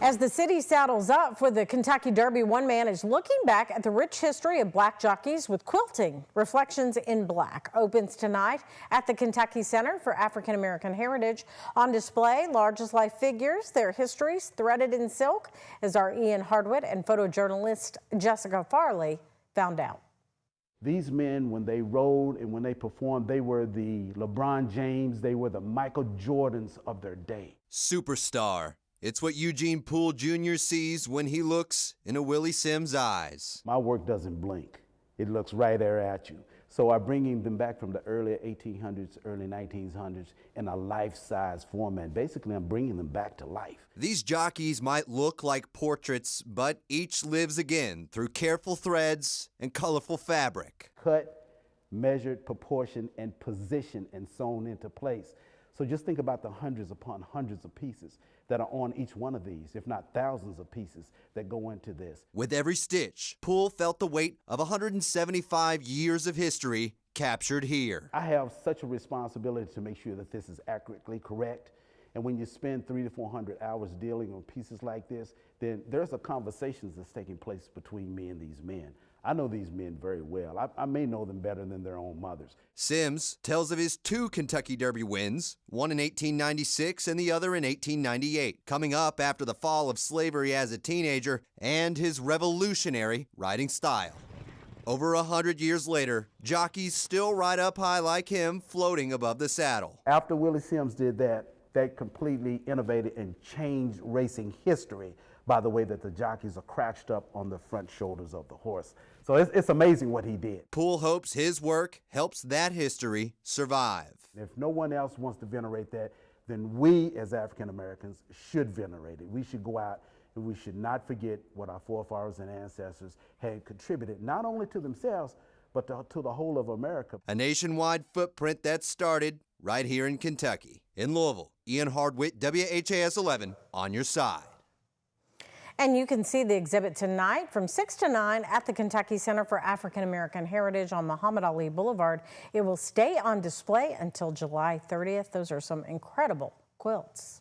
As the city saddles up for the Kentucky Derby, one man is looking back at the rich history of black jockeys with quilting. Reflections in Black opens tonight at the Kentucky Center for African American Heritage. On display, large-as-life figures, their histories threaded in silk, as our Ian Hardwitt and photojournalist Jessica Farley found out. These men, when they rode and when they performed, they were the LeBron James, they were the Michael Jordans of their day. Superstar. It's what Eugene Poole Jr. sees when he looks into Willie Sims' eyes. My work doesn't blink. It looks right there at you. So I'm bringing them back from the early 1800s, early 1900s in a life-size format. Basically, I'm bringing them back to life. These jockeys might look like portraits, but each lives again through careful threads and colorful fabric. Cut, measured, proportioned, and positioned and sewn into place. So just think about the hundreds upon hundreds of pieces that are on each one of these, if not thousands of pieces that go into this. With every stitch, Poole felt the weight of 175 years of history captured here. I have such a responsibility to make sure that this is accurately correct. And when you spend 300 to 400 hours dealing with pieces like this, then there's a conversation that's taking place between me and these men. I know these men very well. I may know them better than their own mothers. Sims tells of his two Kentucky Derby wins, one in 1896 and the other in 1898, coming up after the fall of slavery as a teenager and his revolutionary riding style. Over 100 years later, jockeys still ride up high like him, floating above the saddle. After Willie Sims did that, they completely innovated and changed racing history by the way that the jockeys are crouched up on the front shoulders of the horse. So it's amazing what he did. Poole hopes his work helps that history survive. If no one else wants to venerate that, then we as African Americans should venerate it. We should go out and we should not forget what our forefathers and ancestors had contributed, not only to themselves, but to the whole of America. A nationwide footprint that started right here in Kentucky. In Louisville, Ian Hardwitt, WHAS 11, on your side. And you can see the exhibit tonight from 6 to 9 at the Kentucky Center for African American Heritage on Muhammad Ali Boulevard. It will stay on display until July 30th. Those are some incredible quilts.